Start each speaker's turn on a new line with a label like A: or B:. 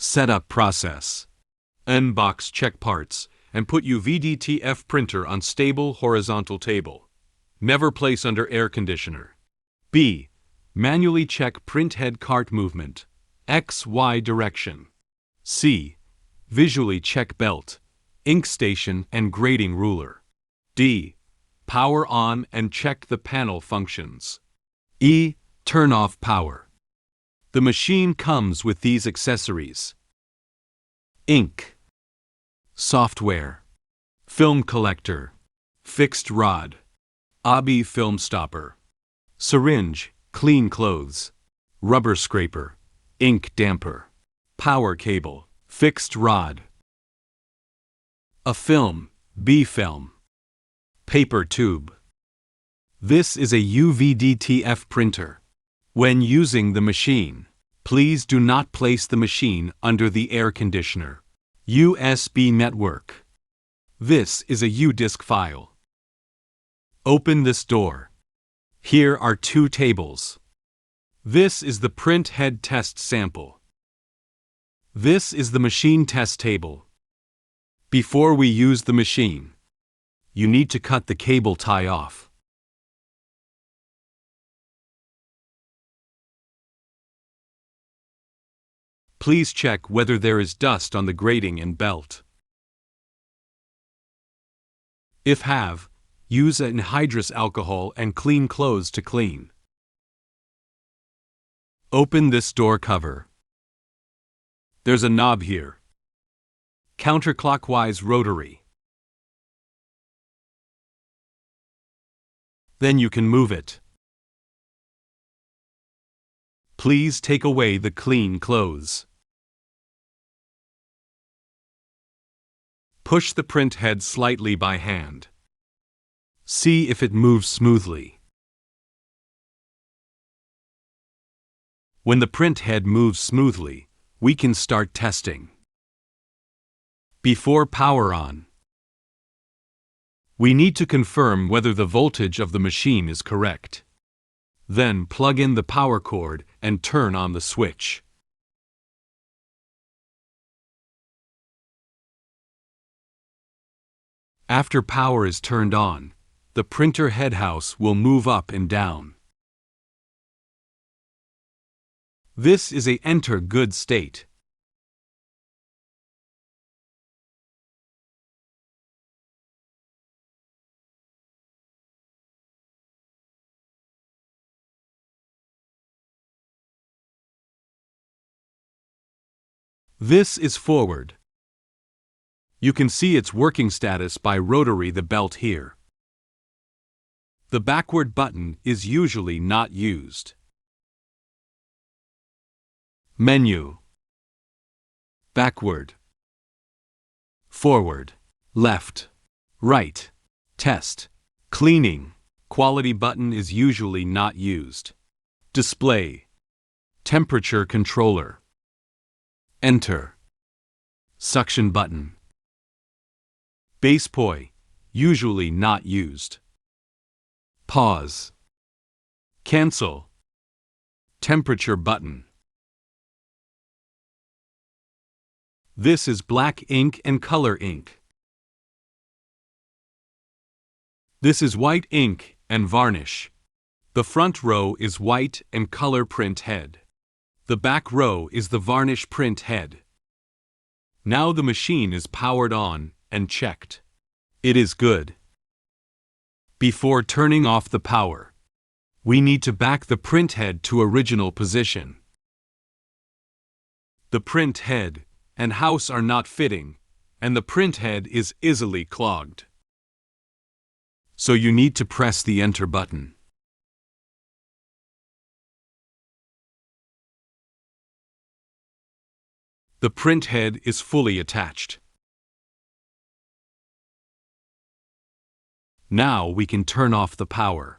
A: Setup process. Unbox check parts and put UV DTF printer on stable horizontal table. Never place under air conditioner. B. Manually check print head cart movement. X-Y direction. C. Visually check belt, ink station and grading ruler. D. Power on and check the panel functions. E. Turn off power. The machine comes with these accessories: ink, software, film collector, fixed rod, obby film stopper, syringe, clean clothes, rubber scraper, ink damper, power cable, fixed rod, a film, B-film, paper tube. This is a UV DTF printer. When using the machine, please do not place the machine under the air conditioner. USB network. This is a UDisk file. Open this door. Here are two tables. This is the print head test sample. This is the machine test table. Before we use the machine, you need to cut the cable tie off. Please check whether there is dust on the grating and belt. If have, use anhydrous alcohol and clean clothes to clean. Open this door cover. There's a knob here. Counterclockwise rotary. Then you can move it. Please take away the clean clothes. Push the print head slightly by hand. See if it moves smoothly. When the print head moves smoothly, we can start testing. Before power on, we need to confirm whether the voltage of the machine is correct. Then plug in the power cord and turn on the switch. After power is turned on, the printer head house will move up and down. This is a enter good state. This is forward. You can see its working status by rotary the belt here. The backward button is usually not used. Menu. Backward. Forward. Left. Right. Test. Cleaning. Quality button is usually not used. Display. Temperature controller. Enter. Suction button. Base point, usually not used. Pause. Cancel. Temperature button. This is black ink and color ink. This is white ink and varnish. The front row is white and color print head. The back row is the varnish print head. Now the machine is powered on and checked. It is good. Before turning off the power, we need to back the print head to original position. The print head and house are not fitting, and the print head is easily clogged. So you need to press the enter button. The print head is fully attached. Now we can turn off the power.